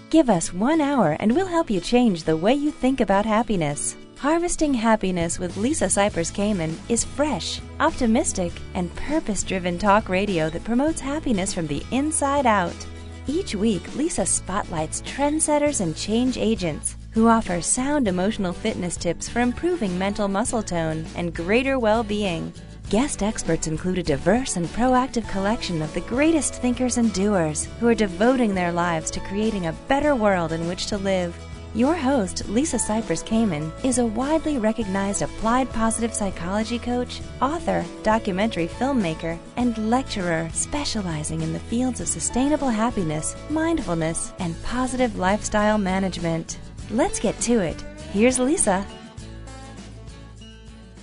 Give us 1 hour and we'll help you change the way you think about happiness. Harvesting Happiness with Lisa Cypers Kamen is fresh, optimistic, and purpose-driven talk radio that promotes happiness from the inside out. Each week, Lisa spotlights trendsetters and change agents who offer sound emotional fitness tips for improving mental muscle tone and greater well-being. Guest experts include a diverse and proactive collection of the greatest thinkers and doers who are devoting their lives to creating a better world in which to live. Your host, Lisa Cypers Kamen, is a widely recognized applied positive psychology coach, author, documentary filmmaker, and lecturer specializing in the fields of sustainable happiness, mindfulness, and positive lifestyle management. Let's get to it. Here's Lisa.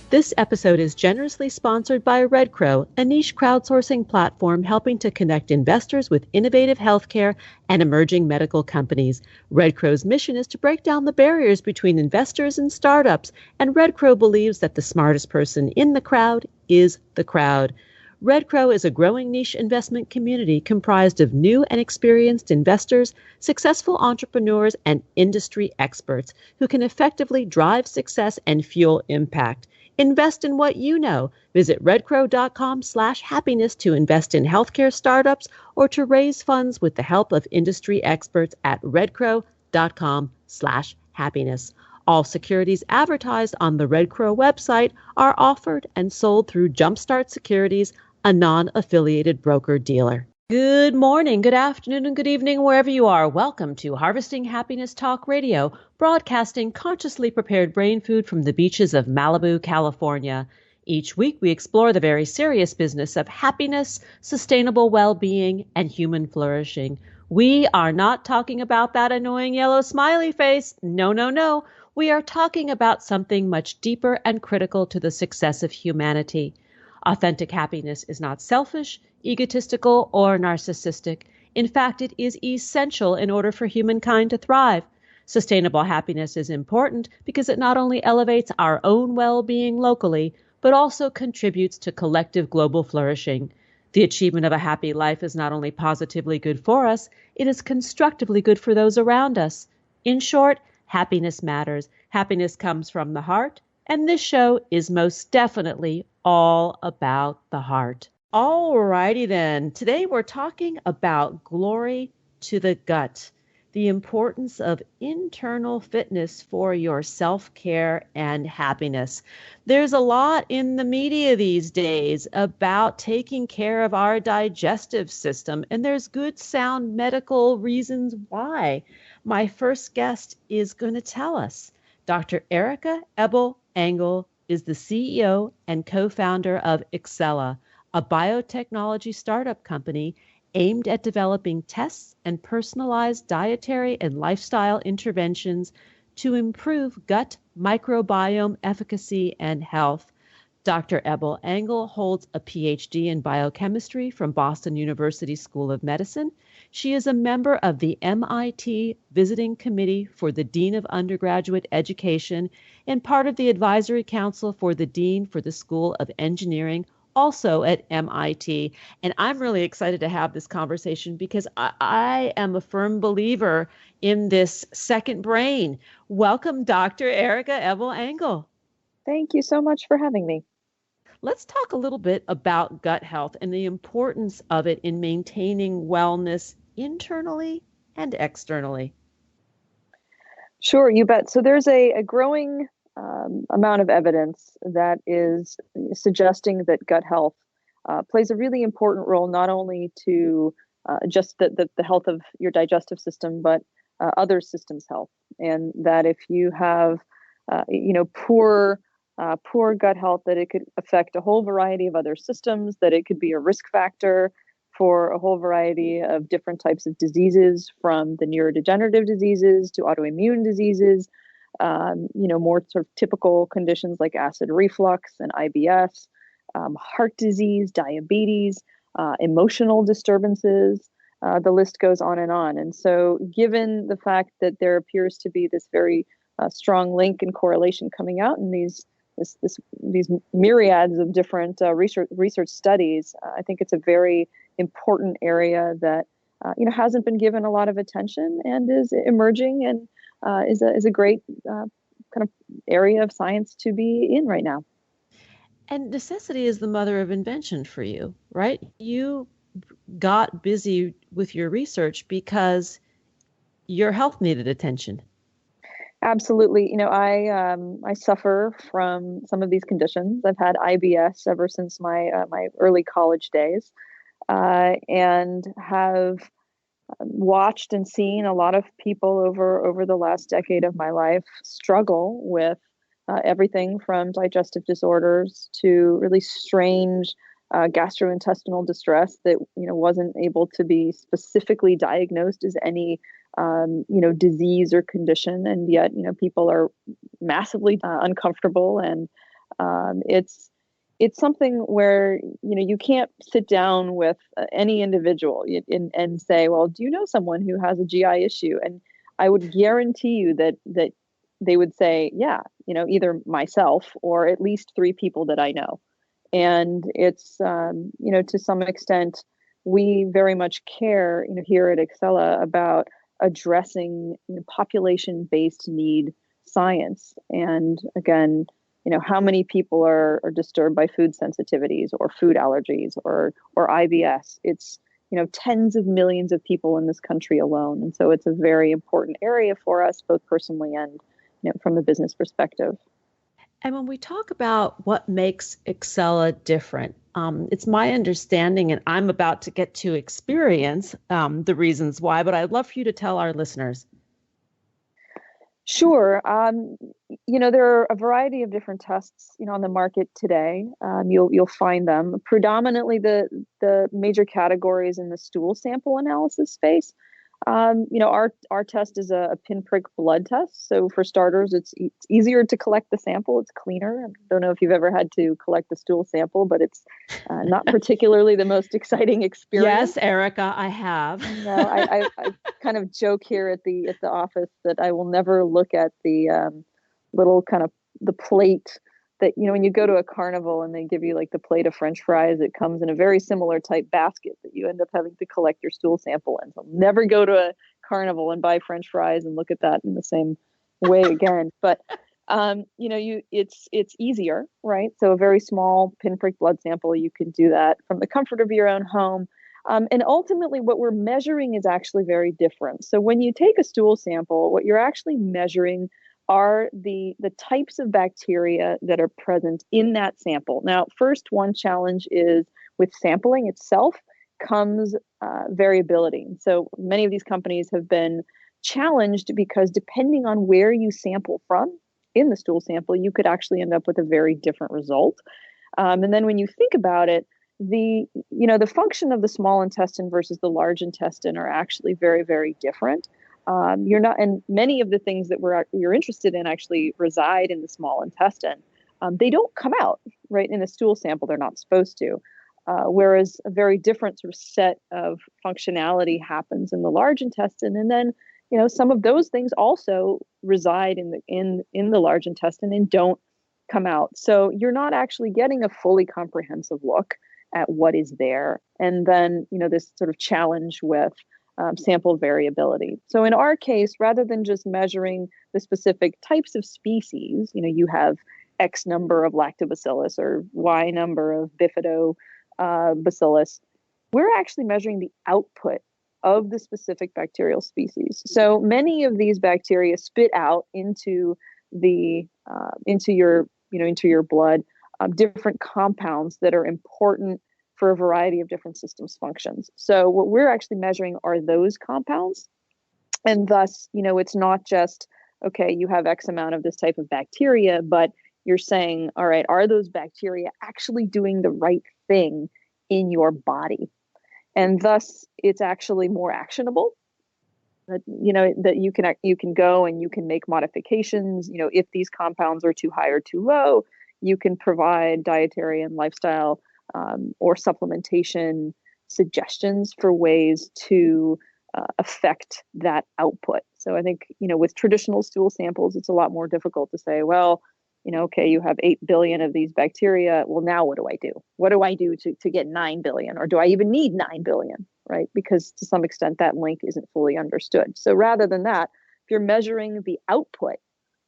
This episode is generously sponsored by Red Crow, a niche crowdsourcing platform helping to connect investors with innovative healthcare and emerging medical companies. Red Crow's mission is to break down the barriers between investors and startups, and Red Crow believes that the smartest person in the crowd is the crowd. Red Crow is a growing niche investment community comprised of new and experienced investors, successful entrepreneurs, and industry experts who can effectively drive success and fuel impact. Invest in what you know. Visit redcrow.com/happiness to invest in healthcare startups or to raise funds with the help of industry experts at redcrow.com/happiness. All securities advertised on the Red Crow website are offered and sold through Jumpstart Securities, a non-affiliated broker-dealer. Good morning, good afternoon, and good evening, wherever you are. Welcome to Harvesting Happiness Talk Radio, broadcasting consciously prepared brain food from the beaches of Malibu, California. Each week, we explore the very serious business of happiness, sustainable well-being, and human flourishing. We are not talking about that annoying yellow smiley face. No, no, no. We are talking about something much deeper and critical to the success of humanity. Authentic happiness is not selfish, egotistical, or narcissistic. In fact, it is essential in order for humankind to thrive. Sustainable happiness is important because it not only elevates our own well-being locally, but also contributes to collective global flourishing. The achievement of a happy life is not only positively good for us, it is constructively good for those around us. In short, happiness matters. Happiness comes from the heart, and this show is most definitely all about the heart. All righty then. Today we're talking about glory to the gut, the importance of internal fitness for your self-care and happiness. There's a lot in the media these days about taking care of our digestive system, and there's good sound medical reasons why. My first guest is going to tell us. Dr. Erika Engel is the CEO and co-founder of Excella, a biotechnology startup company aimed at developing tests and personalized dietary and lifestyle interventions to improve gut microbiome efficacy and health. Dr. Engel holds a PhD in biochemistry from Boston University School of Medicine. She is a member of the MIT Visiting Committee for the Dean of Undergraduate Education and part of the Advisory Council for the Dean for the School of Engineering, also at MIT. And I'm really excited to have this conversation because I am a firm believer in this second brain. Welcome, Dr. Erika Engel. Thank you so much for having me. Let's talk a little bit about gut health and the importance of it in maintaining wellness internally and externally. Sure, you bet. So there's a growing amount of evidence that is suggesting that gut health plays a really important role, not only to just the health of your digestive system, but other systems' health. And that if you have, poor gut health, that it could affect a whole variety of other systems, that it could be a risk factor for a whole variety of different types of diseases, from the neurodegenerative diseases to autoimmune diseases, more sort of typical conditions like acid reflux and IBS, heart disease, diabetes, emotional disturbances. The list goes on and on. And so given the fact that there appears to be this very strong link and correlation coming out in these myriads of different research studies, I think it's a very important area that hasn't been given a lot of attention and is emerging and is a great kind of area of science to be in right now. And necessity is the mother of invention for you, right? You got busy with your research because your health needed attention. Absolutely. I suffer from some of these conditions. I've had IBS ever since my early college days, and have watched and seen a lot of people over the last decade of my life struggle with everything from digestive disorders to really strange gastrointestinal distress that wasn't able to be specifically diagnosed as any disease or condition, and yet people are massively uncomfortable, and it's something where you can't sit down with any individual and say, well, do you know someone who has a GI issue? And I would guarantee you that they would say, yeah, either myself or at least three people that I know. And it's to some extent we very much care here at Excella about addressing population-based need science. And again, how many people are disturbed by food sensitivities or food allergies or IBS? It's tens of millions of people in this country alone, and so it's a very important area for us, both personally and from the business perspective. And when we talk about what makes Excella different, it's my understanding, and I'm about to get to experience the reasons why, but I'd love for you to tell our listeners. Sure. There are a variety of different tests, on the market today. You'll find them predominantly the major categories in the stool sample analysis space. Our test is a pinprick blood test. So for starters, it's easier to collect the sample. It's cleaner. I don't know if you've ever had to collect the stool sample, but it's not particularly the most exciting experience. Yes, Erika, I have. I kind of joke here at the office that I will never look at the little kind of the plate that, when you go to a carnival and they give you like the plate of French fries, it comes in a very similar type basket that you end up having to collect your stool sample in. So I'll never go to a carnival and buy French fries and look at that in the same way again. But it's easier, right? So a very small pinprick blood sample, you can do that from the comfort of your own home. And ultimately, what we're measuring is actually very different. So when you take a stool sample, what you're actually measuring are the types of bacteria that are present in that sample. Now, first, one challenge is with sampling itself comes variability. So many of these companies have been challenged because depending on where you sample from in the stool sample, you could actually end up with a very different result. And then when you think about it, the function of the small intestine versus the large intestine are actually very, very different. You're not, and many of the things that you're interested in actually reside in the small intestine. They don't come out right in a stool sample. They're not supposed to. Whereas a very different sort of set of functionality happens in the large intestine, and then some of those things also reside in the large intestine and don't come out. So you're not actually getting a fully comprehensive look at what is there, and then this sort of challenge with sample variability. So in our case, rather than just measuring the specific types of species, you have X number of lactobacillus or Y number of bifidobacillus, we're actually measuring the output of the specific bacterial species. So many of these bacteria spit out into your blood different compounds that are important for a variety of different systems functions. So what we're actually measuring are those compounds. And thus, it's not just, okay, you have X amount of this type of bacteria, but you're saying, all right, are those bacteria actually doing the right thing in your body? And thus, it's actually more actionable. That you can go and you can make modifications. If these compounds are too high or too low, you can provide dietary and lifestyle or supplementation suggestions for ways to affect that output. So I think, with traditional stool samples, it's a lot more difficult to say, well, okay, you have 8 billion of these bacteria. Well, now what do I do? What do I do to get 9 billion? Or do I even need 9 billion, right? Because to some extent that link isn't fully understood. So rather than that, if you're measuring the output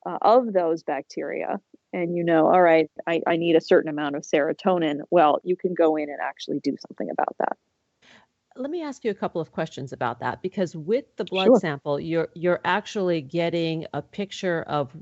of those bacteria and all right, I need a certain amount of serotonin, well, you can go in and actually do something about that. Let me ask you a couple of questions about that, because with the blood Sure. sample, you're actually getting a picture of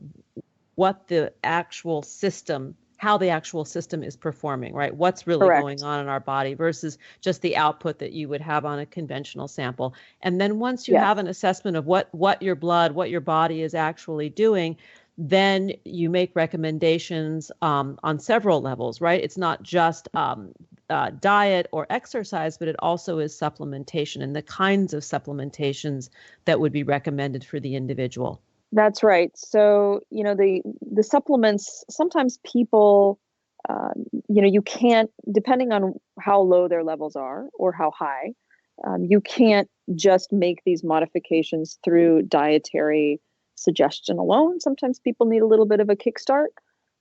what the actual system, how the actual system is performing, right? What's really Correct. going on in our body versus just the output that you would have on a conventional sample. And then once you Yes. have an assessment of what your blood, what your body is actually doing, then you make recommendations on several levels, right? It's not just diet or exercise, but it also is supplementation and the kinds of supplementations that would be recommended for the individual. That's right. So, the supplements, sometimes people, you can't, depending on how low their levels are or how high, you can't just make these modifications through dietary suggestion alone. Sometimes people need a little bit of a kickstart.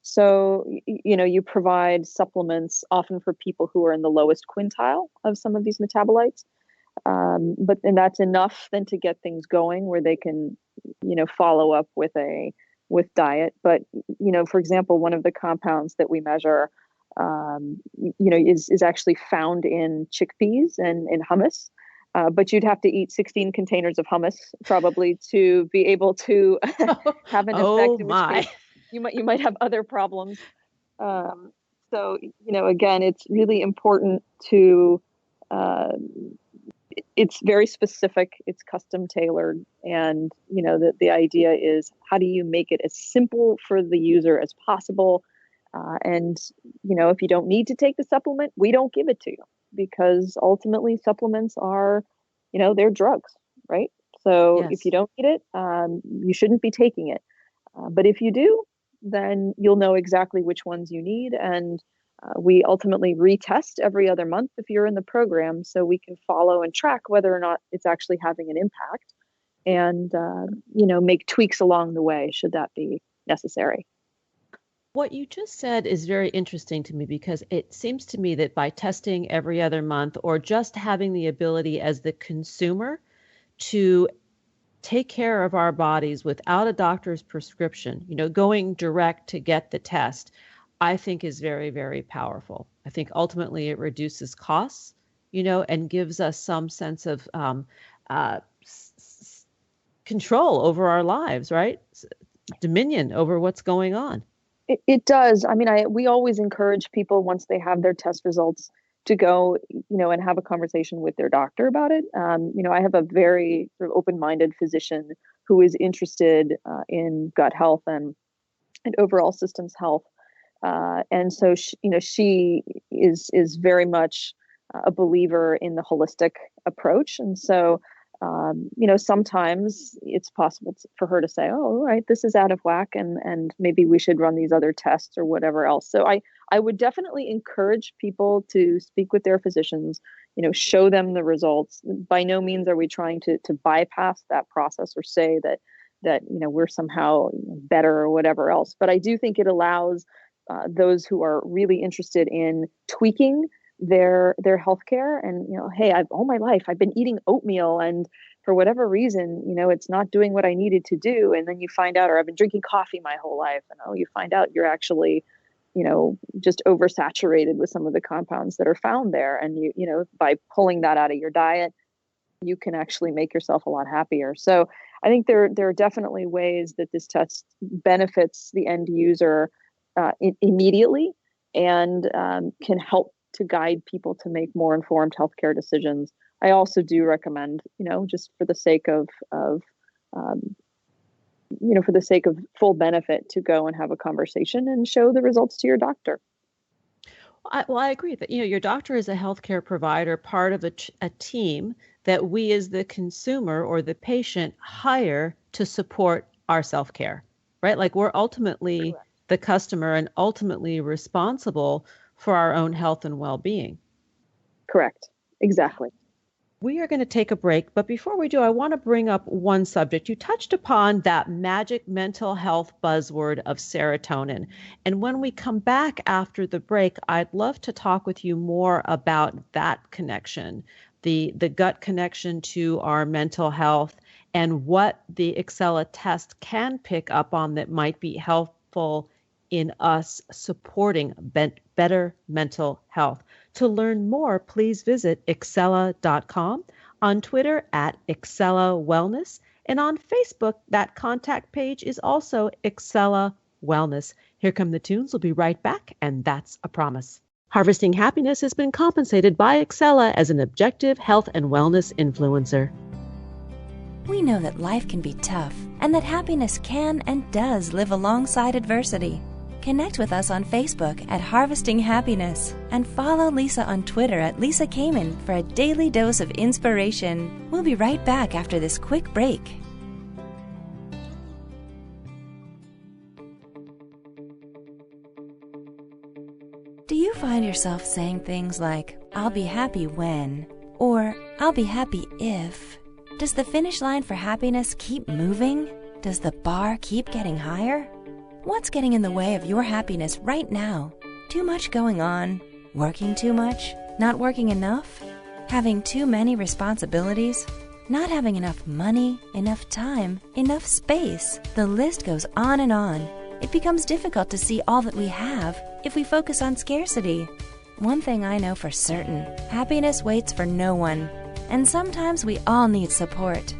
So, you provide supplements often for people who are in the lowest quintile of some of these metabolites. And that's enough then to get things going where they can, follow up with diet. But, for example, one of the compounds that we measure, is actually found in chickpeas and in hummus. But you'd have to eat 16 containers of hummus probably to be able to have an Oh effect, in which my. case you might have other problems. So, again, it's really important to, it's very specific, it's custom tailored. And, the idea is, how do you make it as simple for the user as possible? And, if you don't need to take the supplement, we don't give it to you, because ultimately supplements are, they're drugs, right? So if you Yes. don't need it, you shouldn't be taking it. But if you do, then you'll know exactly which ones you need. And we ultimately retest every other month if you're in the program, so we can follow and track whether or not it's actually having an impact, and make tweaks along the way should that be necessary. What you just said is very interesting to me, because it seems to me that by testing every other month or just having the ability as the consumer to take care of our bodies without a doctor's prescription, going direct to get the test, I think is very, very powerful. I think ultimately it reduces costs, and gives us some sense of uh, control over our lives, right? Dominion over what's going on. It does. I mean, we always encourage people, once they have their test results, to go, and have a conversation with their doctor about it. I have a very sort of open-minded physician who is interested in gut health and overall systems health. And so she is very much a believer in the holistic approach. And so, sometimes it's possible for her to say, "Oh, all right, this is out of whack, and maybe we should run these other tests or whatever else." So I would definitely encourage people to speak with their physicians. Show them the results. By no means are we trying to bypass that process or say that we're somehow better or whatever else. But I do think it allows those who are really interested in tweaking their healthcare, and hey, all my life I've been eating oatmeal, and for whatever reason, it's not doing what I needed to do. And then you find out, or I've been drinking coffee my whole life, and you find out you're actually just oversaturated with some of the compounds that are found there. And by pulling that out of your diet, you can actually make yourself a lot happier. So I think there are definitely ways that this test benefits the end user immediately, and can help to guide people to make more informed healthcare decisions. I also do recommend, just for the sake of for the sake of full benefit, to go and have a conversation and show the results to your doctor. I agree that your doctor is a healthcare provider, part of a team that we as the consumer or the patient hire to support our self-care, right? Like we're ultimately Correct. the customer and ultimately responsible for our own health and well-being. Correct. Exactly. We are going to take a break, but before we do, I want to bring up one subject. You touched upon that magic mental health buzzword of serotonin. And when we come back after the break, I'd love to talk with you more about that connection, the gut connection to our mental health, and what the Excella test can pick up on that might be helpful in us supporting better mental health. To learn more, please visit excella.com, on Twitter at Excella Wellness, and on Facebook, that contact page is also Excella Wellness. Here come the tunes. We'll be right back, and that's a promise. Harvesting Happiness has been compensated by Excella as an objective health and wellness influencer. We know that life can be tough and that happiness can and does live alongside adversity. Connect with us on Facebook at Harvesting Happiness and follow Lisa on Twitter at Lisa Kamen for a daily dose of inspiration. We'll be right back after this quick break. Do you find yourself saying things like, "I'll be happy when," or "I'll be happy if"? Does the finish line for happiness keep moving? Does the bar keep getting higher? What's getting in the way of your happiness right now? Too much going on? Working too much? Not working enough? Having too many responsibilities? Not having enough money, enough time, enough space? The list goes on and on. It becomes difficult to see all that we have if we focus on scarcity. One thing I know for certain, happiness waits for no one, and sometimes we all need support.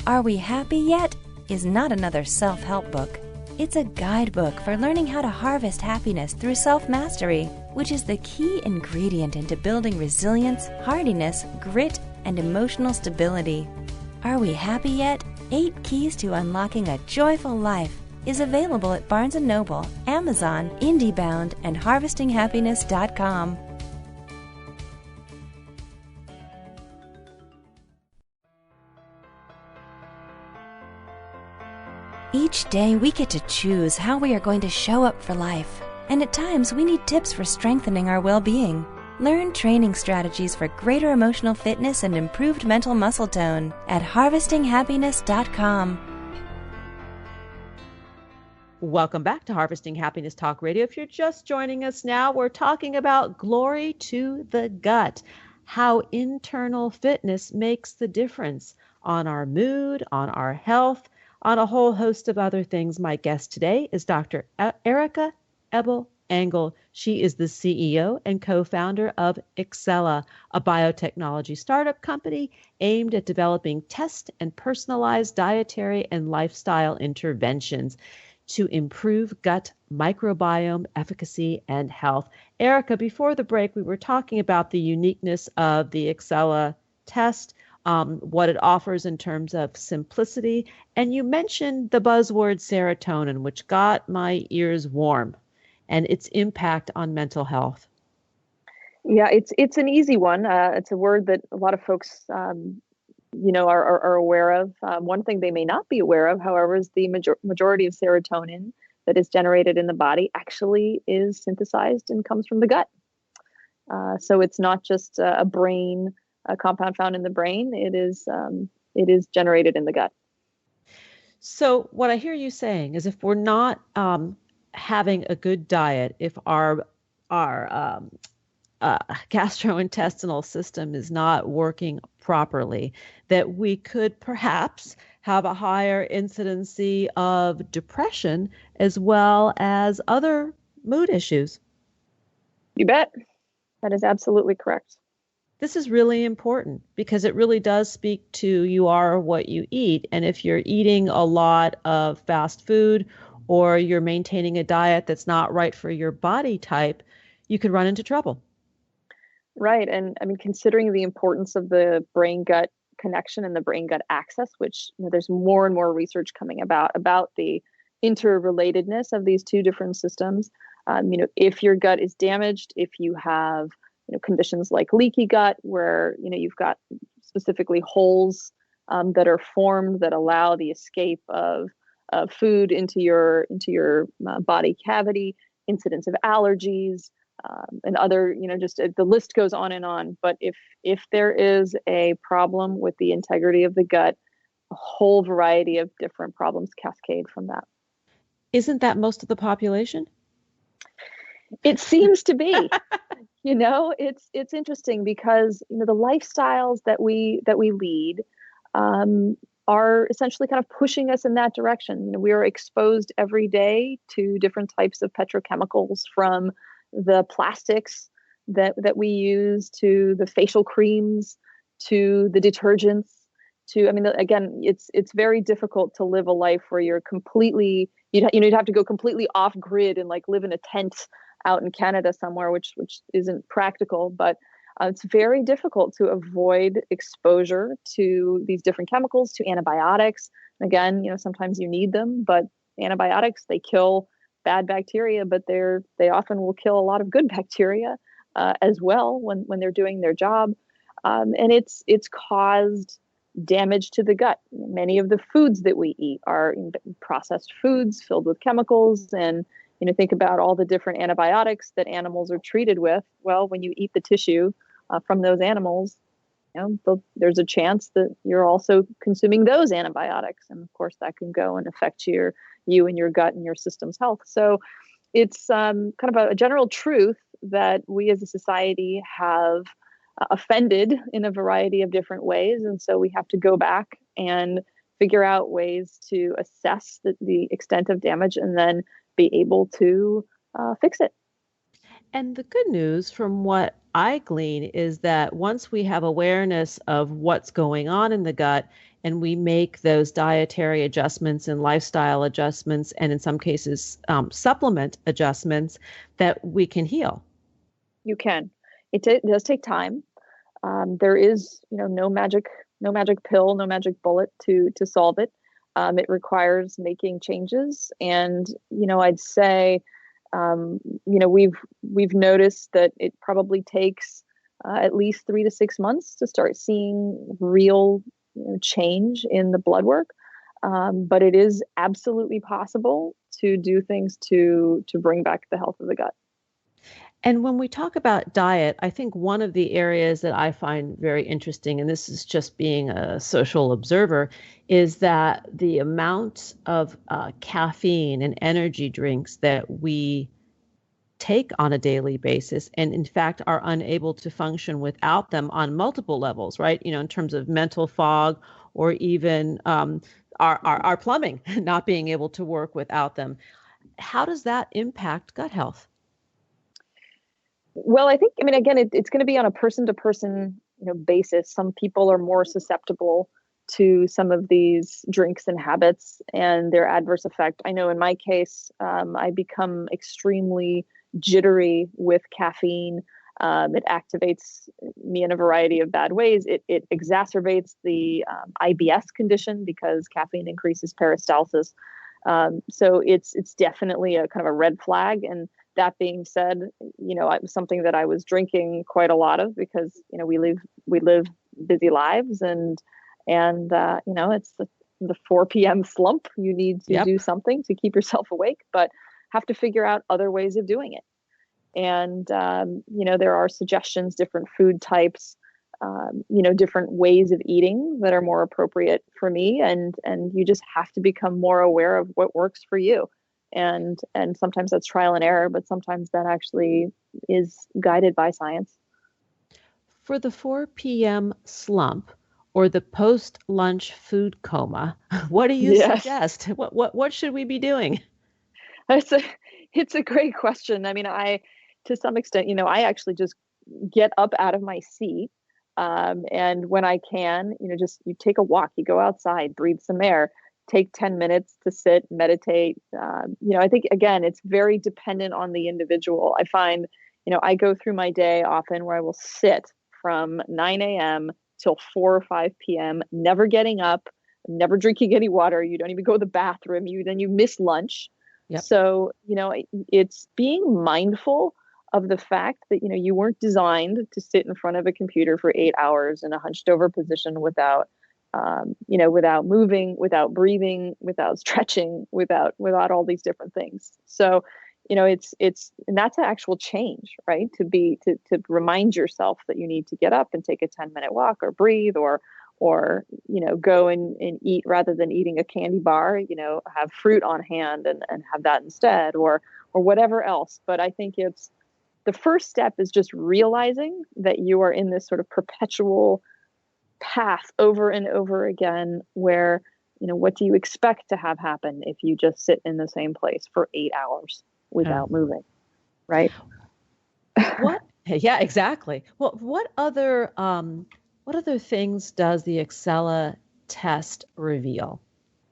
Are We Happy Yet? Is not another self-help book. It's a guidebook for learning how to harvest happiness through self-mastery, which is the key ingredient into building resilience, hardiness, grit, and emotional stability. Are We Happy Yet? 8 Keys to Unlocking a Joyful Life is available at Barnes & Noble, Amazon, IndieBound, and HarvestingHappiness.com. Each day we get to choose how we are going to show up for life, and at times we need tips for strengthening our well-being. Learn training strategies for greater emotional fitness and improved mental muscle tone at HarvestingHappiness.com. Welcome back to Harvesting Happiness Talk Radio. If you're just joining us now, we're talking about glory to the gut, how internal fitness makes the difference on our mood, on our health, on a whole host of other things. My guest today is Dr. Erika Engel. She is the CEO and co-founder of Excella, a biotechnology startup company aimed at developing test and personalized dietary and lifestyle interventions to improve gut microbiome efficacy and health. Erika, before the break, we were talking about the uniqueness of the Excella test, what it offers in terms of simplicity. And you mentioned the buzzword serotonin, which got my ears warm, and its impact on mental health. Yeah, it's an easy one. It's a word that a lot of folks, are aware of. One thing they may not be aware of, however, is the majority of serotonin that is generated in the body actually is synthesized and comes from the gut. So it's not just a compound found in the brain. It is generated in the gut. So what I hear you saying is, if we're not having a good diet, if our gastrointestinal system is not working properly, that we could perhaps have a higher incidency of depression as well as other mood issues. You bet. That is absolutely correct. This is really important because it really does speak to you are what you eat. And if you're eating a lot of fast food or you're maintaining a diet that's not right for your body type, you could run into trouble. Right. And I mean, considering the importance of the brain-gut connection and the brain-gut axis, which there's more and more research coming about the interrelatedness of these two different systems. If your gut is damaged, if you have conditions like leaky gut, where you've got specifically holes that are formed that allow the escape of food into your body cavity, incidence of allergies, and other, just the list goes on and on. But if there is a problem with the integrity of the gut, a whole variety of different problems cascade from that. Isn't that most of the population? It seems to be. It's interesting because the lifestyles that we lead are essentially kind of pushing us in that direction. We are exposed every day to different types of petrochemicals, from the plastics that we use, to the facial creams, to the detergents, to, again, it's very difficult to live a life where you're completely, you'd have to go completely off grid and like live in a tent out in Canada somewhere, which isn't practical, but it's very difficult to avoid exposure to these different chemicals, to antibiotics. Again, sometimes you need them, but antibiotics, they kill bad bacteria, but they often will kill a lot of good bacteria as well when they're doing their job. And it's caused damage to the gut. Many of the foods that we eat are processed foods filled with chemicals, and think about all the different antibiotics that animals are treated with. Well, when you eat the tissue from those animals, there's a chance that you're also consuming those antibiotics, and of course that can go and affect you and your gut and your system's health. So it's kind of a general truth that we as a society have offended in a variety of different ways, and so we have to go back and figure out ways to assess the extent of damage, and then be able to fix it. And the good news from what I glean is that once we have awareness of what's going on in the gut, and we make those dietary adjustments and lifestyle adjustments, and in some cases supplement adjustments, that we can heal. You can. It does take time. There is, no magic pill, no magic bullet to solve it. It requires making changes, and I'd say, we've noticed that it probably takes at least 3 to 6 months to start seeing real change in the blood work. But it is absolutely possible to do things to bring back the health of the gut. And when we talk about diet, I think one of the areas that I find very interesting, and this is just being a social observer, is that the amount of caffeine and energy drinks that we take on a daily basis, and in fact are unable to function without them on multiple levels, right? In terms of mental fog, or even our plumbing not being able to work without them. How does that impact gut health? Well, I think, again, it's going to be on a person to person, basis. Some people are more susceptible to some of these drinks and habits and their adverse effect. I know in my case, I become extremely jittery with caffeine. It activates me in a variety of bad ways. It exacerbates the IBS condition because caffeine increases peristalsis. So it's definitely a kind of a red flag. And that being said, it was something that I was drinking quite a lot of because, we live busy lives, and it's the 4 p.m. slump. You need to do something to keep yourself awake, but have to figure out other ways of doing it. And, there are suggestions, different food types, different ways of eating that are more appropriate for me. And you just have to become more aware of what works for you. And sometimes that's trial and error, but sometimes that actually is guided by science. For the 4 p.m. slump or the post-lunch food coma, what do you suggest? What should we be doing? It's a great question. To some extent, I actually just get up out of my seat. And when I can, you take a walk, you go outside, breathe some air, take 10 minutes to sit, meditate. I think, again, it's very dependent on the individual. I find, I go through my day often where I will sit from 9 a.m. till 4 or 5 p.m., never getting up, never drinking any water. You don't even go to the bathroom. Then you miss lunch. Yep. So, it's being mindful of the fact that, you weren't designed to sit in front of a computer for 8 hours in a hunched over position without moving, without breathing, without stretching, without all these different things. So, and that's an actual change, right? To remind yourself that you need to get up and take a 10-minute walk or breathe or go and eat rather than eating a candy bar, have fruit on hand and have that instead or whatever else. But I think it's the first step is just realizing that you are in this sort of perpetual path over and over again where, what do you expect to have happen if you just sit in the same place for 8 hours without moving, right? Yeah, exactly. Well, what other things does the Excella test reveal?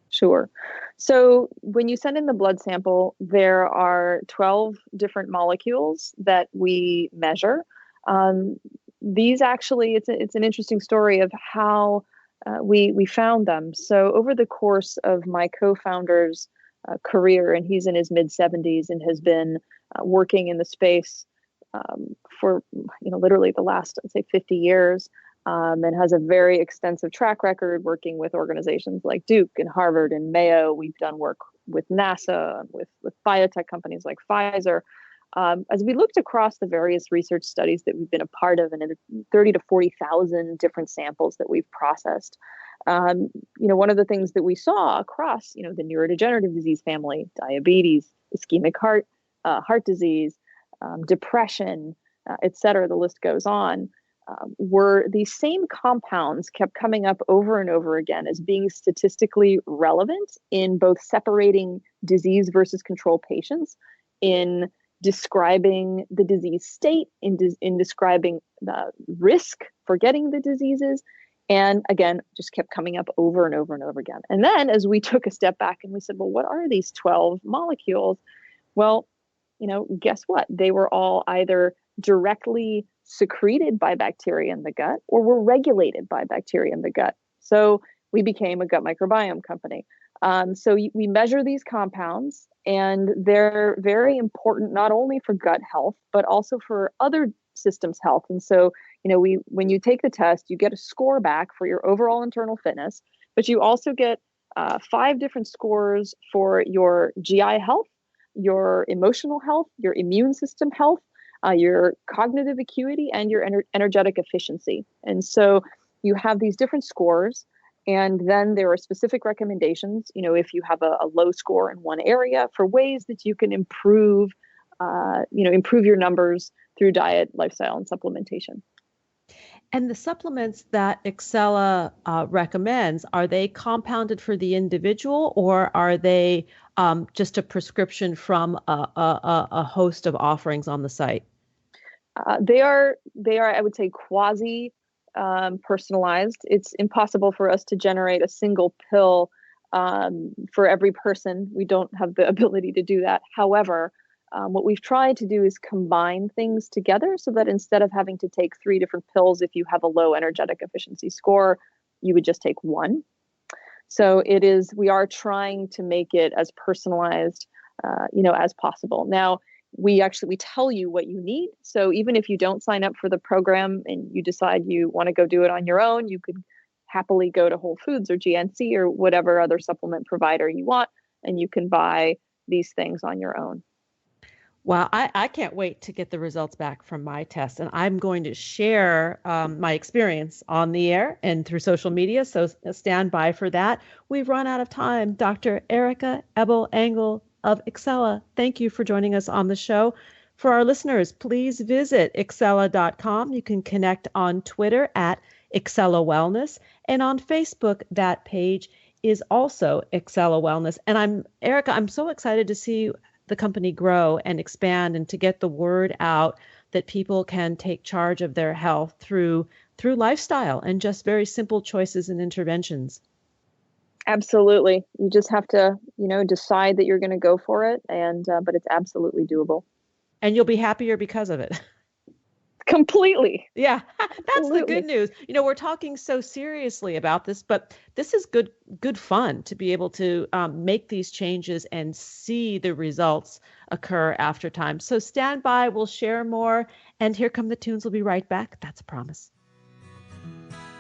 Sure. So when you send in the blood sample, there are 12 different molecules that we measure. These actually, it's an interesting story of how we found them. So over the course of my co-founder's career, and he's in his mid-70s and has been working in the space for literally the last, I'd say, 50 years. And has a very extensive track record working with organizations like Duke and Harvard and Mayo. We've done work with NASA, with biotech companies like Pfizer. As we looked across the various research studies that we've been a part of, and 30 to 40,000 different samples that we've processed, one of the things that we saw across, the neurodegenerative disease family, diabetes, ischemic heart disease, depression, et cetera, the list goes on, were these same compounds kept coming up over and over again as being statistically relevant in both separating disease versus control patients, in describing the disease state, in describing the risk for getting the diseases, and again, just kept coming up over and over and over again. And then as we took a step back and we said, well, what are these 12 molecules? Well, guess what? They were all either directly secreted by bacteria in the gut or were regulated by bacteria in the gut. So we became a gut microbiome company. So we measure these compounds, and they're very important not only for gut health, but also for other systems health. And so, when you take the test, you get a score back for your overall internal fitness, but you also get 5 different scores for your GI health, your emotional health, your immune system health, your cognitive acuity, and your energetic efficiency. And so you have these different scores, and then there are specific recommendations, if you have a low score in one area, for ways that you can improve your numbers through diet, lifestyle, and supplementation. And the supplements that Excella recommends, are they compounded for the individual, or are they just a prescription from a host of offerings on the site? They are, I would say, quasi personalized. It's impossible for us to generate a single pill for every person. We don't have the ability to do that. However, what we've tried to do is combine things together so that instead of having to take 3 different pills, if you have a low energetic efficiency score, you would just take one. So we are trying to make it as personalized, as possible. Now, we tell you what you need. So even if you don't sign up for the program and you decide you want to go do it on your own, you could happily go to Whole Foods or GNC or whatever other supplement provider you want, and you can buy these things on your own. Wow, I can't wait to get the results back from my test, and I'm going to share my experience on the air and through social media, so stand by for that. We've run out of time. Dr. Erika Ebel-Engel of Excella, thank you for joining us on the show. For our listeners, please visit excella.com. You can connect on Twitter at Excella Wellness, and on Facebook, that page is also Excella Wellness. And Erika, I'm so excited to see the company grow and expand, and to get the word out that people can take charge of their health through lifestyle and just very simple choices and interventions. Absolutely. You just have to, decide that you're going to go for it, but it's absolutely doable. And you'll be happier because of it. Completely. Yeah, that's the good news. We're talking so seriously about this, but this is good fun to be able to make these changes and see the results occur after time. So stand by, we'll share more, and Here Come the Tunes. We'll be right back. That's a promise.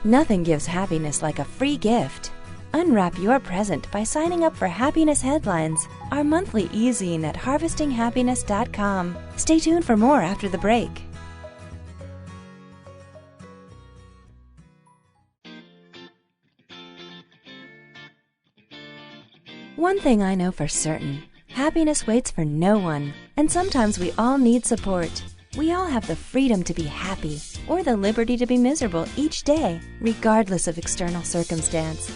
Nothing gives happiness like a free gift. Unwrap your present by signing up for Happiness Headlines, our monthly e-zine at harvestinghappiness.com. Stay tuned for more after the break. One thing I know for certain, happiness waits for no one, and sometimes we all need support. We all have the freedom to be happy, or the liberty to be miserable each day, regardless of external circumstance.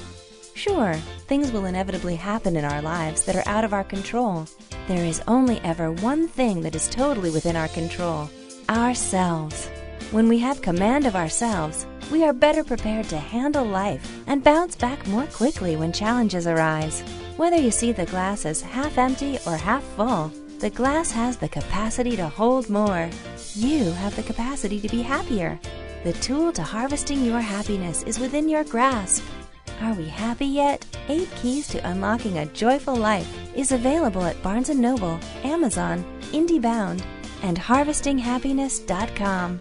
Sure, things will inevitably happen in our lives that are out of our control. There is only ever one thing that is totally within our control: ourselves. When we have command of ourselves, we are better prepared to handle life and bounce back more quickly when challenges arise. Whether you see the glass as half empty or half full, the glass has the capacity to hold more. You have the capacity to be happier. The tool to harvesting your happiness is within your grasp. Are we happy yet? 8 Keys to Unlocking a Joyful Life is available at Barnes & Noble, Amazon, IndieBound, and harvestinghappiness.com.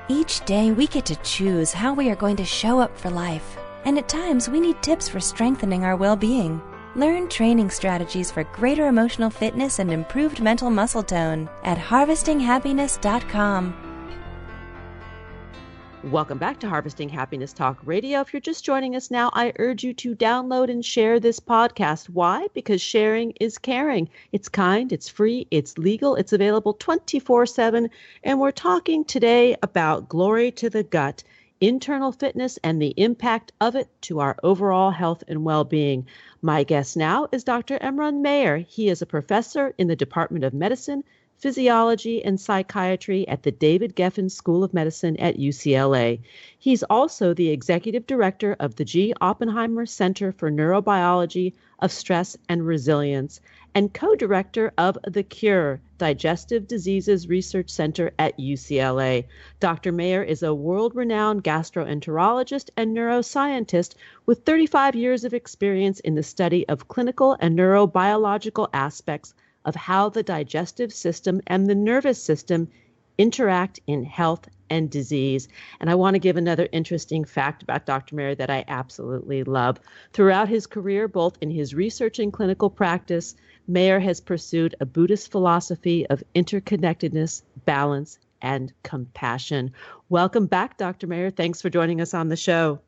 Each day we get to choose how we are going to show up for life, and at times we need tips for strengthening our well-being. Learn training strategies for greater emotional fitness and improved mental muscle tone at harvestinghappiness.com. Welcome back to Harvesting Happiness Talk Radio. If you're just joining us now, I urge you to download and share this podcast. Why? Because sharing is caring. It's kind, it's free, it's legal, it's available 24/7. And we're talking today about glory to the gut, internal fitness, and the impact of it to our overall health and well-being. My guest now is Dr. Emeran Mayer. He is a professor in the Department of Medicine, Physiology, and Psychiatry at the David Geffen School of Medicine at UCLA. He's also the executive director of the G. Oppenheimer Center for Neurobiology of Stress and Resilience and co-director of The Cure, Digestive Diseases Research Center at UCLA. Dr. Mayer is a world-renowned gastroenterologist and neuroscientist with 35 years of experience in the study of clinical and neurobiological aspects of how the digestive system and the nervous system interact in health and disease. And I want to give another interesting fact about Dr. Mayer that I absolutely love. Throughout his career, both in his research and clinical practice, Mayer has pursued a Buddhist philosophy of interconnectedness, balance, and compassion. Welcome back, Dr. Mayer. Thanks for joining us on the show.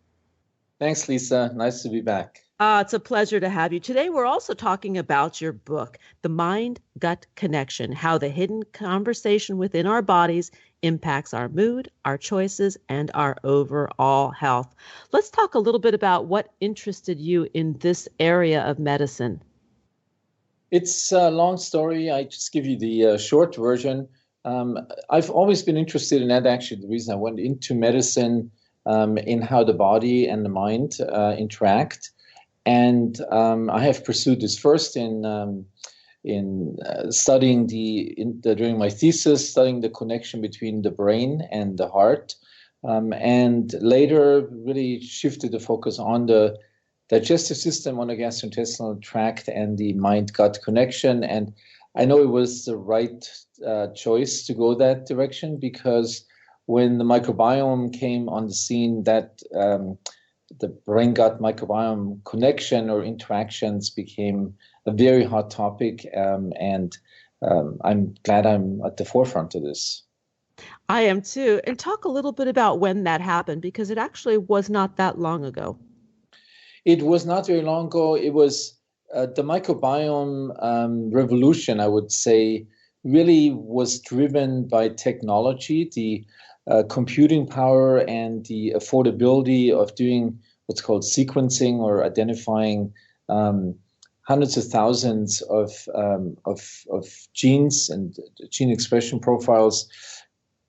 Thanks, Lisa. Nice to be back. It's a pleasure to have you. Today, we're also talking about your book, The Mind-Gut Connection, How the Hidden Conversation Within Our Bodies Impacts Our Mood, Our Choices, and Our Overall Health. Let's talk a little bit about what interested you in this area of medicine. It's a long story. I just give you the short version. I've always been interested in that, actually. The reason I went into medicine, in how the body and the mind interact. And I have pursued this first in studying during my thesis, studying the connection between the brain and the heart, and later really shifted the focus on the digestive system, on the gastrointestinal tract, and the mind-gut connection. And I know it was the right choice to go that direction, because when the microbiome came on the scene, that the brain-gut microbiome connection or interactions became a very hot topic, and I'm glad I'm at the forefront of this. I am too. And talk a little bit about when that happened, because it actually was not that long ago. It was not very long ago. It was the microbiome revolution, I would say, really was driven by technology, the computing power and the affordability of doing what's called sequencing, or identifying hundreds of thousands of genes and gene expression profiles,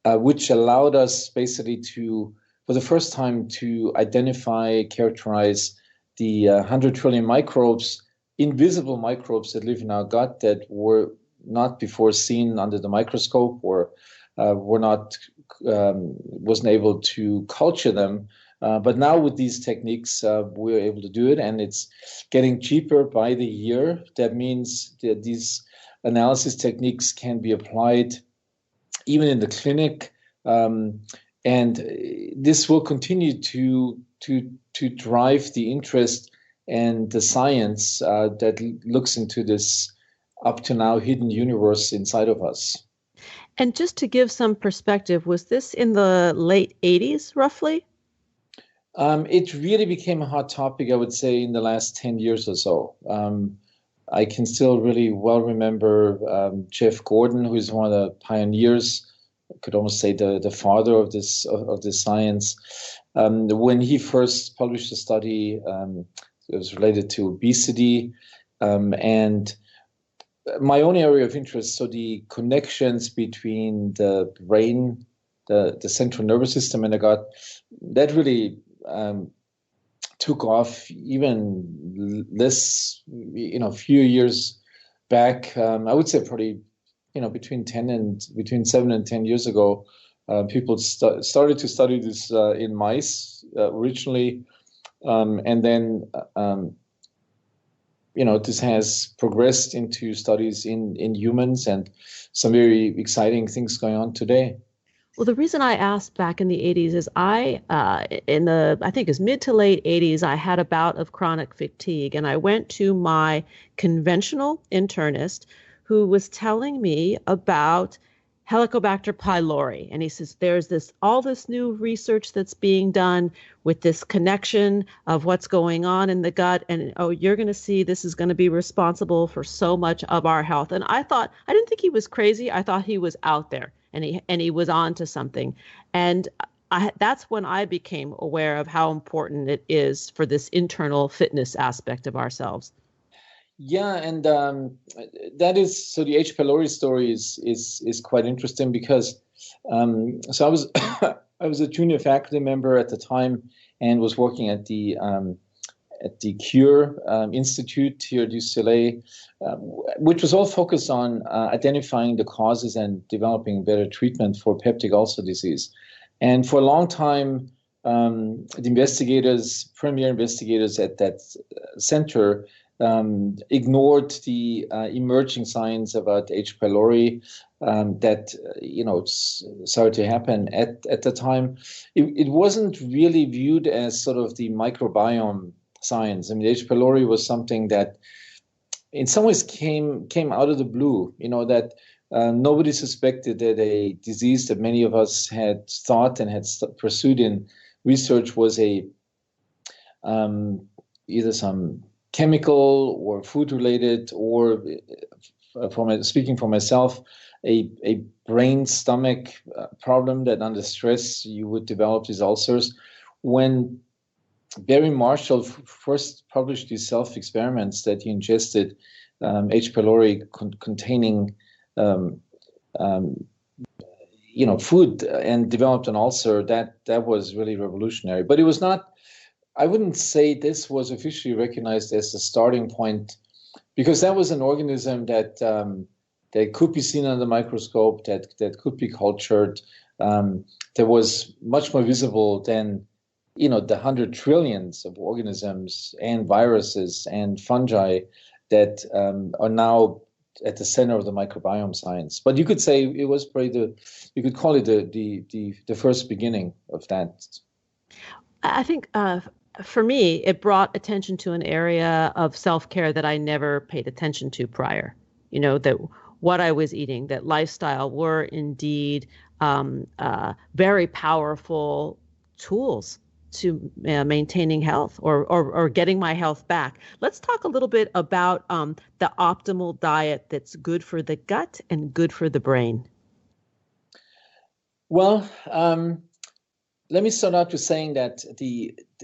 which allowed us basically to, for the first time, to identify, characterize the 100 trillion microbes, invisible microbes that live in our gut that were not before seen under the microscope, or wasn't able to culture them. But now with these techniques, we're able to do it, and it's getting cheaper by the year. That means that these analysis techniques can be applied even in the clinic, and this will continue to drive the interest and the science that looks into this up to now hidden universe inside of us. And just to give some perspective, was this in the late 80s, roughly? It really became a hot topic, I would say, in the last 10 years or so. I can still really well remember Jeff Gordon, who is one of the pioneers, I could almost say the father of this science. When he first published a study, it was related to obesity, and my own area of interest, so the connections between the brain, the central nervous system, and the gut, that really took off even this, few years back. I would say probably, between 7 and 10 years ago, people started to study this in mice originally, and then this has progressed into studies in humans, and some very exciting things going on today. Well, the reason I asked back in the 80s is I think it was mid to late 80s, I had a bout of chronic fatigue, and I went to my conventional internist who was telling me about Helicobacter pylori. And he says, there's all this new research that's being done with this connection of what's going on in the gut. And, you're going to see this is going to be responsible for so much of our health. And I didn't think he was crazy. I thought he was out there and he was on to something. And that's when I became aware of how important it is for this internal fitness aspect of ourselves. Yeah, and that is, so the H. pylori story is quite interesting because so I was I was a junior faculty member at the time and was working at the Cure Institute here at UCLA, which was all focused on identifying the causes and developing better treatment for peptic ulcer disease. And for a long time, the premier investigators at that center ignored the emerging signs about H. pylori that started to happen at the time. It wasn't really viewed as sort of the microbiome science. I mean, H. pylori was something that in some ways came out of the blue, that nobody suspected that a disease that many of us had thought and had pursued in research was either some chemical or food related, or speaking for myself, a brain stomach problem that under stress you would develop these ulcers. When Barry Marshall first published these self experiments that he ingested H. pylori containing food and developed an ulcer, that was really revolutionary. But it was not, I wouldn't say this was officially recognized as the starting point, because that was an organism that could be seen under the microscope, that could be cultured, that was much more visible than the 100 trillions of organisms and viruses and fungi that are now at the center of the microbiome science. But you could say it was probably you could call it the first beginning of that. I think for me, it brought attention to an area of self-care that I never paid attention to prior. That what I was eating, that lifestyle were indeed very powerful tools to maintaining health or getting my health back. Let's talk a little bit about the optimal diet that's good for the gut and good for the brain. Well, let me start out with saying that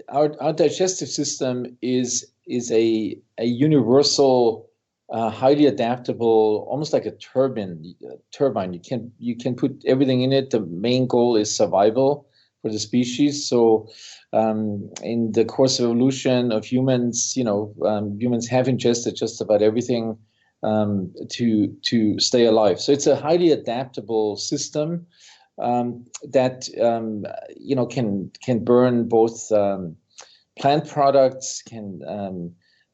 our digestive system is a universal, highly adaptable, almost like a turbine. You can put everything in it. The main goal is survival for the species. So, in the course of evolution of humans, humans have ingested just about everything to stay alive. So it's a highly adaptable system. That can burn both plant products,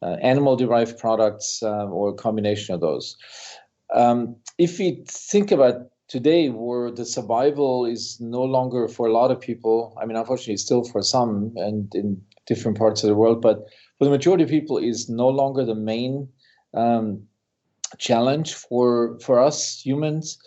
animal-derived products, or a combination of those. If we think about today, where the survival is no longer for a lot of people, I mean, unfortunately, still for some and in different parts of the world, but for the majority of people, is no longer the main challenge for us humans.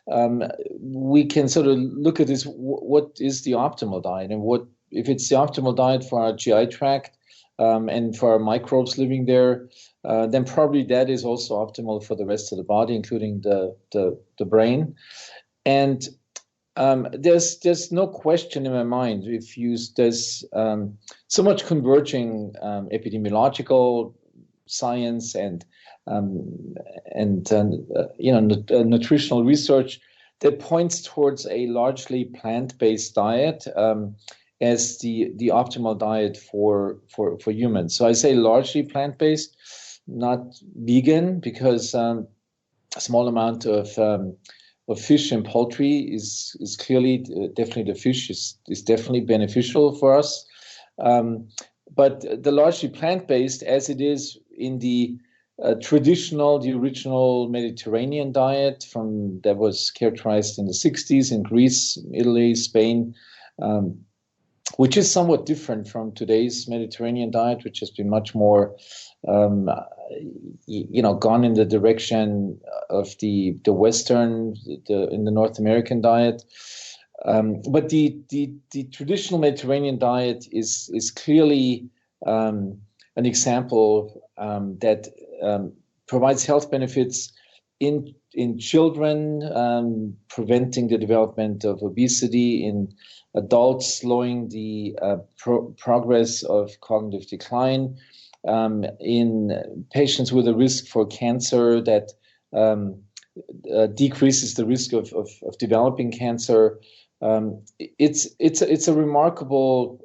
We can sort of look at this: what is the optimal diet, and what if it's the optimal diet for our GI tract and for our microbes living there? Then probably that is also optimal for the rest of the body, including the brain. And there's no question in my mind, there's so much converging epidemiological science and nutritional research that points towards a largely plant-based diet as the optimal diet for humans. So I say largely plant-based, not vegan, because a small amount of fish and poultry is clearly, definitely the fish is definitely beneficial for us. But the largely plant-based, as it is in the the original Mediterranean diet that was characterized in the 60s in Greece, Italy, Spain, which is somewhat different from today's Mediterranean diet, which has been much more, gone in the direction of the Western, in the North American diet. But the traditional Mediterranean diet is clearly an example that provides health benefits in children, preventing the development of obesity, in adults, slowing the progress of cognitive decline, in patients with a risk for cancer that decreases the risk of developing cancer. It's a remarkable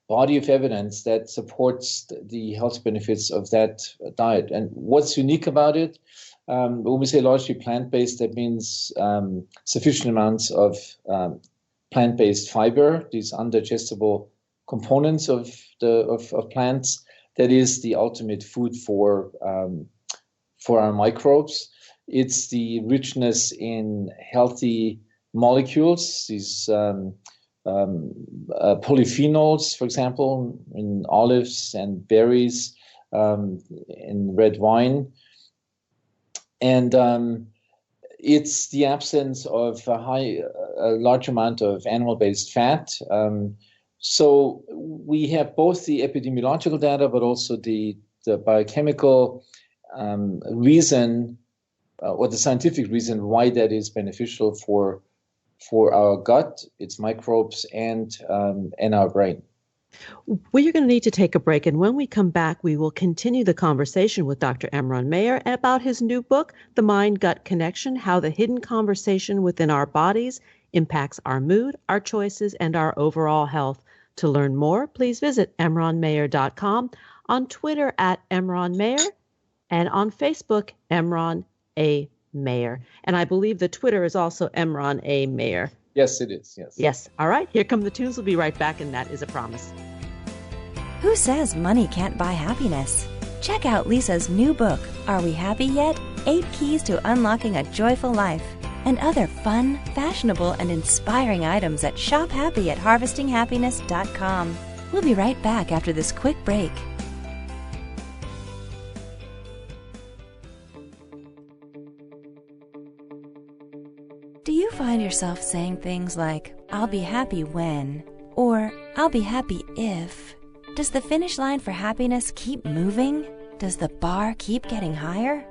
body of evidence that supports the health benefits of that diet. And what's unique about it? When we say largely plant-based, that means sufficient amounts of plant-based fiber, these undigestible components of plants. That is the ultimate food for our microbes. It's the richness in healthy molecules, these polyphenols, for example, in olives and berries, in red wine. And it's the absence of a large amount of animal-based fat. So we have both the epidemiological data, but also the biochemical reason, or the scientific reason why that is beneficial for our gut, its microbes, and our brain. We are going to need to take a break, and when we come back, we will continue the conversation with Dr. Emeran Mayer about his new book, The Mind-Gut Connection: How the Hidden Conversation Within Our Bodies Impacts Our Mood, Our Choices, and Our Overall Health. To learn more, please visit emeranmayer.com, on Twitter @EmeranMayer, and on Facebook, Emeran A. Mayer. And I believe the Twitter is also Emeran A. Mayer. Yes, it is. Yes. Yes. All right. Here come the tunes. We'll be right back, and that is a promise. Who says money can't buy happiness? Check out Lisa's new book, Are We Happy Yet? 8 Keys to Unlocking a Joyful Life, and other fun, fashionable, and inspiring items at shophappy@harvestinghappiness.com. We'll be right back after this quick break. Do you find yourself saying things like, I'll be happy when, or I'll be happy if? Does the finish line for happiness keep moving? Does the bar keep getting higher?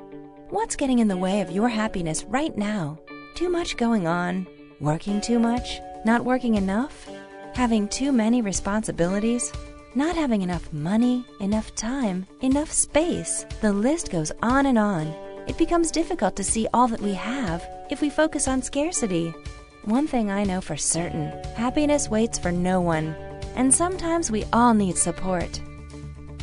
What's getting in the way of your happiness right now? Too much going on? Working too much? Not working enough? Having too many responsibilities? Not having enough money, enough time, enough space? The list goes on and on. It becomes difficult to see all that we have if we focus on scarcity. One thing I know for certain, happiness waits for no one, and sometimes we all need support.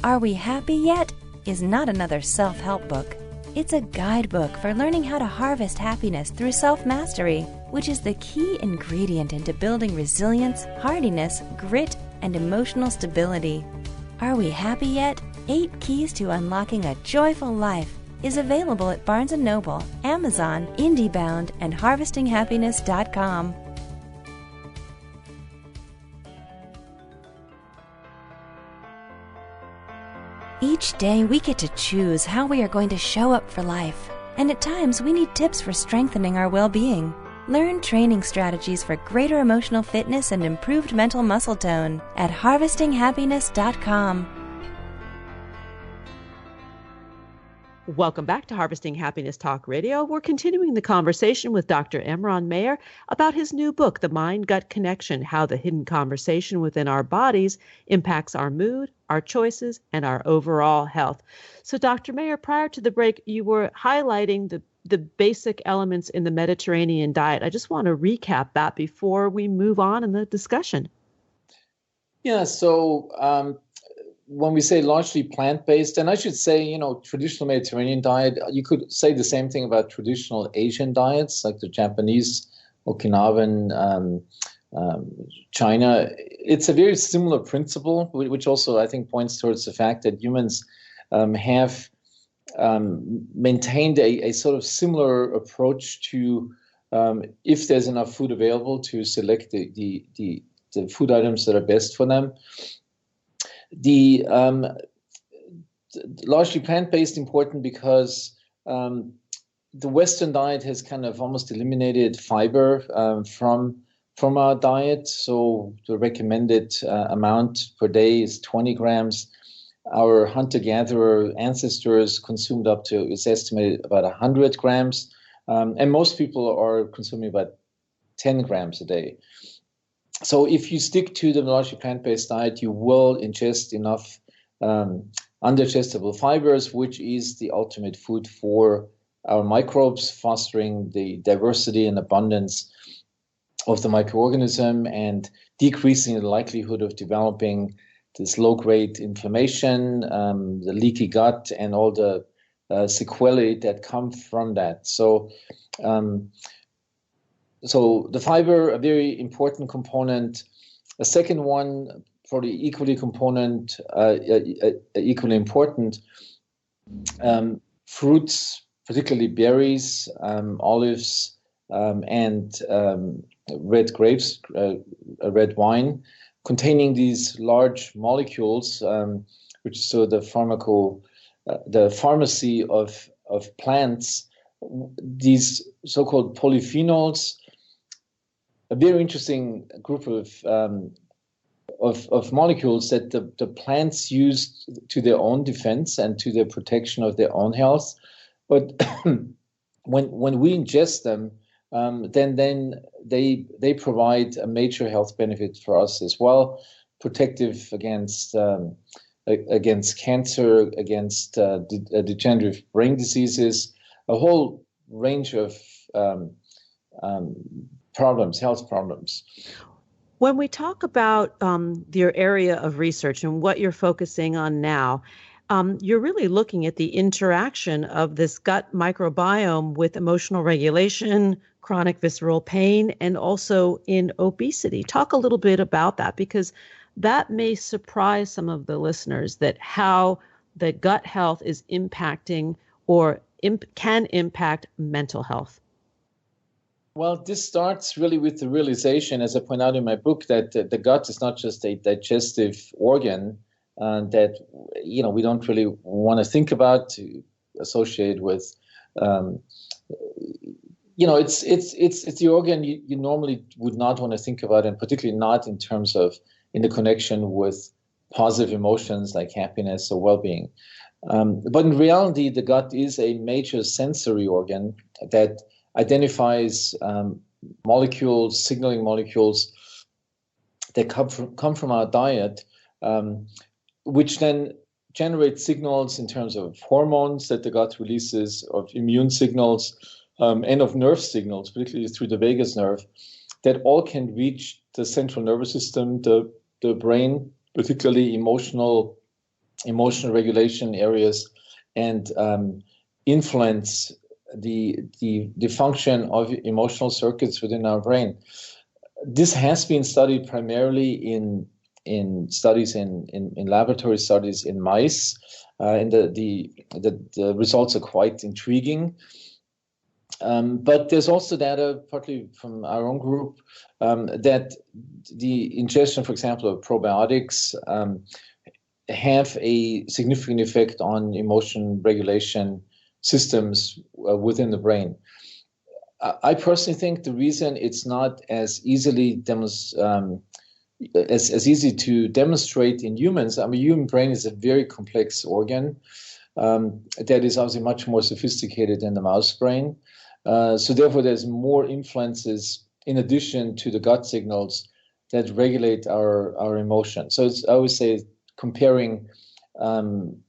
Are We Happy Yet? Is not another self-help book. It's a guidebook for learning how to harvest happiness through self-mastery, which is the key ingredient into building resilience, hardiness, grit, and emotional stability. Are We Happy Yet? 8 Keys to Unlocking a Joyful Life is available at Barnes & Noble, Amazon, IndieBound, and HarvestingHappiness.com. Each day we get to choose how we are going to show up for life, and at times we need tips for strengthening our well-being. Learn training strategies for greater emotional fitness and improved mental muscle tone at HarvestingHappiness.com. Welcome back to Harvesting Happiness Talk Radio. We're continuing the conversation with Dr. Emeran Mayer about his new book, The Mind-Gut Connection, How the Hidden Conversation Within Our Bodies Impacts Our Mood, Our Choices, and Our Overall Health. So, Dr. Mayer, prior to the break, you were highlighting the basic elements in the Mediterranean diet. I just want to recap that before we move on in the discussion. Yeah, so when we say largely plant-based, and I should say, traditional Mediterranean diet, you could say the same thing about traditional Asian diets, like the Japanese, Okinawan, China. It's a very similar principle, which also I think points towards the fact that humans have maintained a sort of similar approach to if there's enough food available to select the food items that are best for them. The largely plant-based important because the Western diet has kind of almost eliminated fiber from our diet. So the recommended amount per day is 20 grams. Our hunter-gatherer ancestors consumed up to, it's estimated, about 100 grams. And most people are consuming about 10 grams a day. So if you stick to the largely plant-based diet, you will ingest enough undigestible fibers, which is the ultimate food for our microbes, fostering the diversity and abundance of the microorganism and decreasing the likelihood of developing this low-grade inflammation, the leaky gut, and all the sequelae that come from that. So the fiber, a very important component. A second one, probably equally important, fruits, particularly berries, olives, and red grapes, red wine, containing these large molecules, which is so the pharmacy of plants. These so-called polyphenols, a very interesting group of molecules that the plants use to their own defense and to the protection of their own health. But when we ingest them, then they provide a major health benefit for us as well, protective against cancer, against degenerative brain diseases, a whole range of problems, health problems. When we talk about your area of research and what you're focusing on now, you're really looking at the interaction of this gut microbiome with emotional regulation, chronic visceral pain, and also in obesity. Talk a little bit about that, because that may surprise some of the listeners, that how the gut health is impacting or can impact mental health. Well, this starts really with the realization, as I point out in my book, that the gut is not just a digestive organ that we don't really want to think about, to associate with. It's the organ you normally would not want to think about, and particularly not in terms of in the connection with positive emotions like happiness or well-being. But in reality, the gut is a major sensory organ that identifies molecules, signaling molecules that come from our diet, which then generate signals in terms of hormones that the gut releases, of immune signals, and of nerve signals, particularly through the vagus nerve, that all can reach the central nervous system, the brain, particularly emotional regulation areas, and influence the function of emotional circuits within our brain. This has been studied primarily in studies in laboratory studies in mice, and the results are quite intriguing. But there's also data, partly from our own group, that the ingestion, for example, of probiotics have a significant effect on emotion regulation systems within the brain. I personally think the reason it's not as easily as easy to demonstrate in humans. I mean, human brain is a very complex organ that is obviously much more sophisticated than the mouse brain. So therefore, there's more influences in addition to the gut signals that regulate our emotions. So I always say comparing an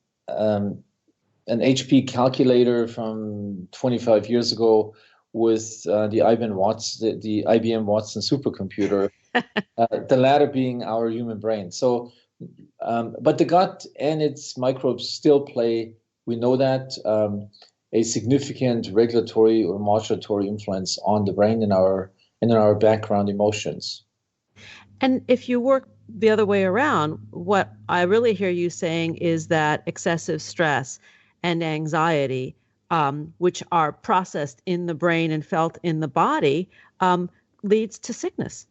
HP calculator from 25 years ago with the IBM Watson supercomputer, the latter being our human brain. So, but the gut and its microbes still play, we know that, a significant regulatory or modulatory influence on the brain and our background emotions. And if you work the other way around, what I really hear you saying is that excessive stress and anxiety, which are processed in the brain and felt in the body, leads to sickness.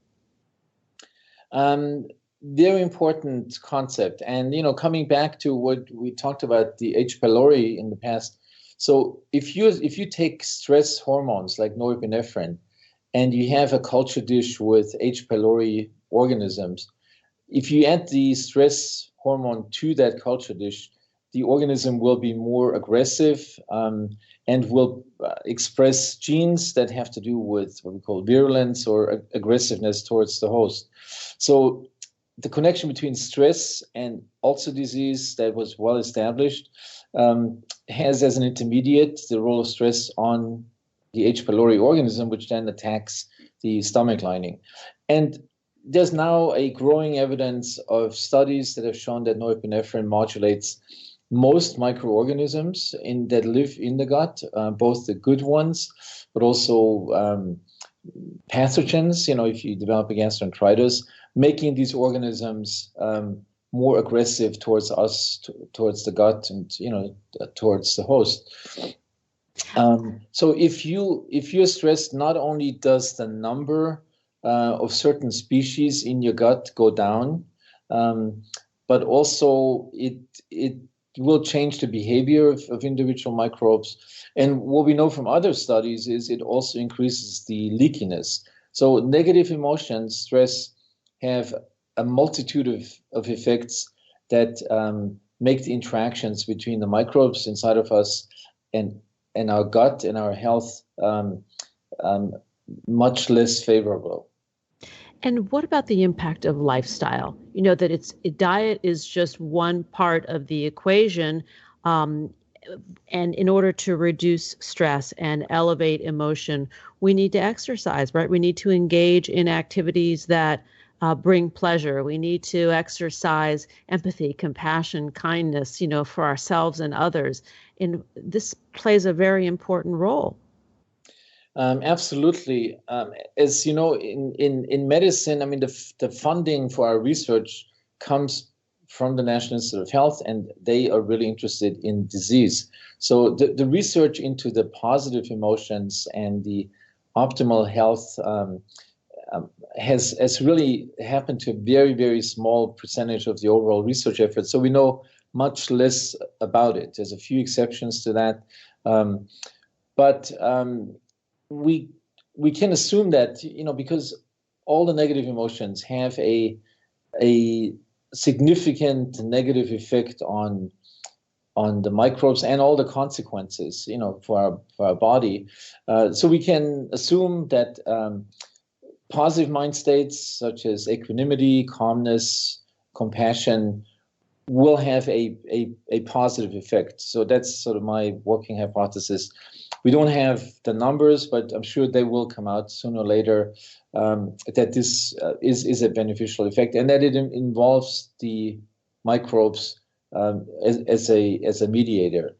Very important concept. And, coming back to what we talked about, the H. pylori in the past. So if you take stress hormones like norepinephrine and you have a culture dish with H. pylori organisms, if you add the stress hormone to that culture dish, the organism will be more aggressive and will express genes that have to do with what we call virulence or aggressiveness towards the host. So the connection between stress and ulcer disease that was well established has as an intermediate the role of stress on the H. pylori organism, which then attacks the stomach lining. And there's now a growing evidence of studies that have shown that norepinephrine modulates most microorganisms that live in the gut, both the good ones, but also pathogens, if you develop a gastroenteritis, making these organisms more aggressive towards us, towards the gut, and towards the host. So if you're stressed, not only does the number of certain species in your gut go down, but also it will change the behavior of individual microbes. And what we know from other studies is it also increases the leakiness. So negative emotions, stress, have a multitude of effects that make the interactions between the microbes inside of us and our gut and our health much less favorable. And what about the impact of lifestyle? That diet is just one part of the equation. And in order to reduce stress and elevate emotion, we need to exercise, right? We need to engage in activities that bring pleasure. We need to exercise empathy, compassion, kindness, for ourselves and others. And this plays a very important role. Absolutely. As you know, in medicine, I mean, the funding for our research comes from the National Institute of Health, and they are really interested in disease. So the research into the positive emotions and the optimal health has really happened to a very, very small percentage of the overall research effort. So we know much less about it. There's a few exceptions to that. But we can assume that, because all the negative emotions have a significant negative effect on the microbes and all the consequences, for our body. So we can assume that positive mind states such as equanimity, calmness, compassion will have a positive effect. So that's sort of my working hypothesis. We don't have the numbers, but I'm sure they will come out sooner or later, that this is a beneficial effect, and that it involves the microbes as a mediator.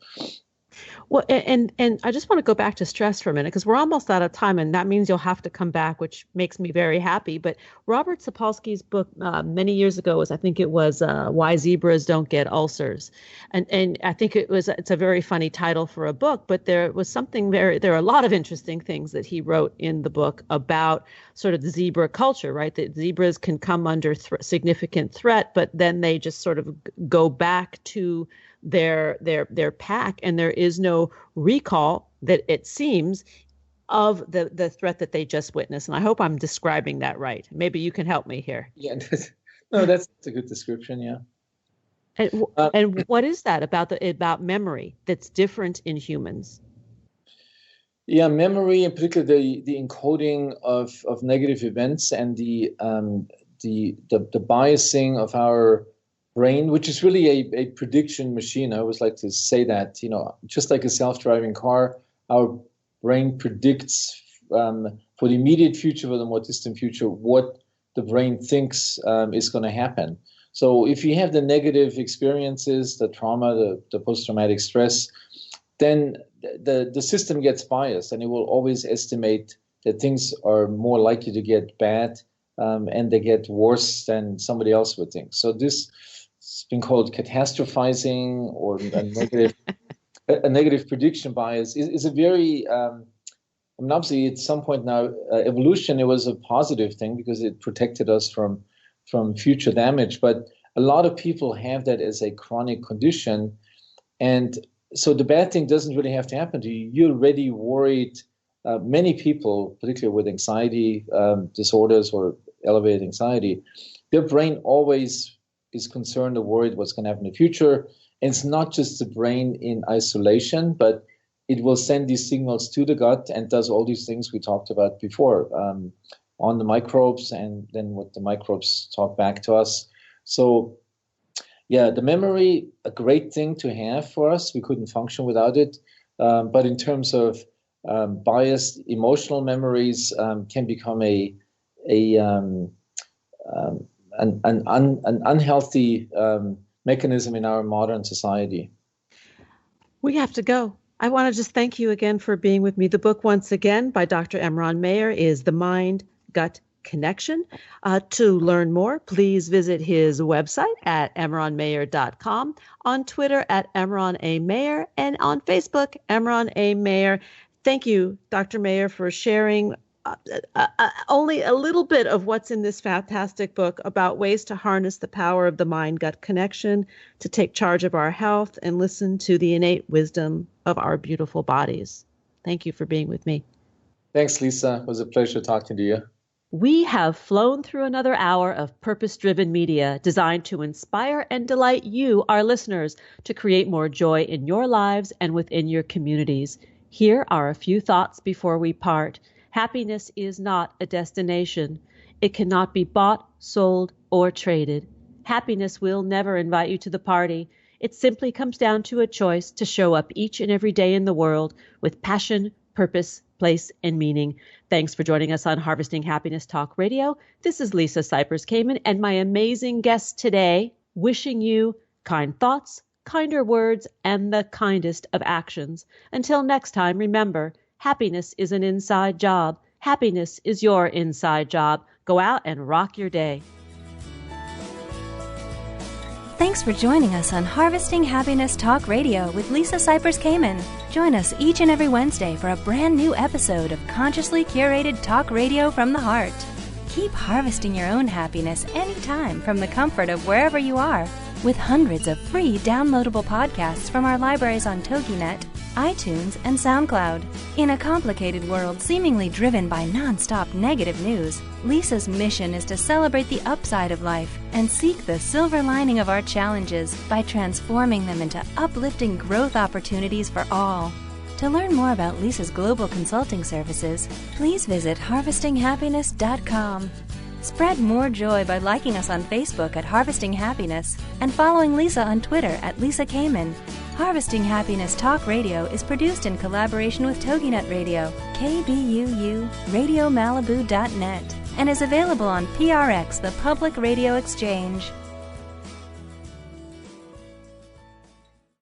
Well, and I just want to go back to stress for a minute because we're almost out of time, and that means you'll have to come back, which makes me very happy. But Robert Sapolsky's book many years ago was, I think it was Why Zebras Don't Get Ulcers, and I think it's a very funny title for a book, but there are a lot of interesting things that he wrote in the book about sort of the zebra culture, right? That zebras can come under significant threat, but then they just sort of go back to their pack, and there is no recall, that it seems, of the threat that they just witnessed. And I hope I'm describing that right. Maybe you can help me here. Yeah, no, that's a good description. Yeah. And what is that about memory that's different in humans? Yeah, memory, in particular, the encoding of negative events and the biasing of our brain, which is really a prediction machine. I always like to say that, just like a self-driving car, our brain predicts for the immediate future, for the more distant future, what the brain thinks is going to happen. So if you have the negative experiences, the trauma, the post-traumatic stress, then the system gets biased, and it will always estimate that things are more likely to get bad and they get worse than somebody else would think. So this has been called catastrophizing, or a negative prediction bias is a very, obviously at some point now, evolution, it was a positive thing because it protected us from future damage. But a lot of people have that as a chronic condition. And so the bad thing doesn't really have to happen to you. You're already worried. Many people, particularly with anxiety disorders or elevated anxiety, their brain always is concerned or worried what's going to happen in the future. And it's not just the brain in isolation, but it will send these signals to the gut and does all these things we talked about before on the microbes, and then what the microbes talk back to us. So yeah, the memory, a great thing to have for us. We couldn't function without it. But in terms of biased emotional memories, can become an unhealthy mechanism in our modern society. We have to go. I want to just thank you again for being with me. The book, once again, by Dr. Emeran Mayer, is The Mind-Gut Connection. To learn more, please visit his website at emeranmayer.com, on Twitter at Emeran A. Mayer, and on Facebook, Emeran A. Mayer. Thank you, Dr. Mayer, for sharing only a little bit of what's in this fantastic book about ways to harness the power of the mind-gut connection, to take charge of our health, and listen to the innate wisdom of our beautiful bodies. Thank you for being with me. Thanks, Lisa. It was a pleasure talking to you. We have flown through another hour of purpose-driven media designed to inspire and delight you, our listeners, to create more joy in your lives and within your communities. Here are a few thoughts before we part. Happiness is not a destination. It cannot be bought, sold, or traded. Happiness will never invite you to the party. It simply comes down to a choice to show up each and every day in the world with passion, purpose, place, and meaning. Thanks for joining us on Harvesting Happiness Talk Radio. This is Lisa Cypers-Kamen and my amazing guest today, wishing you kind thoughts, kinder words, and the kindest of actions. Until next time, remember, happiness is an inside job. Happiness is your inside job. Go out and rock your day. Thanks for joining us on Harvesting Happiness Talk Radio with Lisa Cypers-Kamen. Join us each and every Wednesday for a brand new episode of consciously curated talk radio from the heart. Keep harvesting your own happiness anytime from the comfort of wherever you are, with hundreds of free downloadable podcasts from our libraries on TogiNet, iTunes, and SoundCloud. In a complicated world seemingly driven by non-stop negative news, Lisa's mission is to celebrate the upside of life and seek the silver lining of our challenges by transforming them into uplifting growth opportunities for all. To learn more about Lisa's global consulting services, please visit harvestinghappiness.com. Spread more joy by liking us on Facebook at Harvesting Happiness and following Lisa on Twitter at Lisa Kamen. Harvesting Happiness Talk Radio is produced in collaboration with TogiNet Radio, KBUU, RadioMalibu.net, and is available on PRX, the Public Radio Exchange.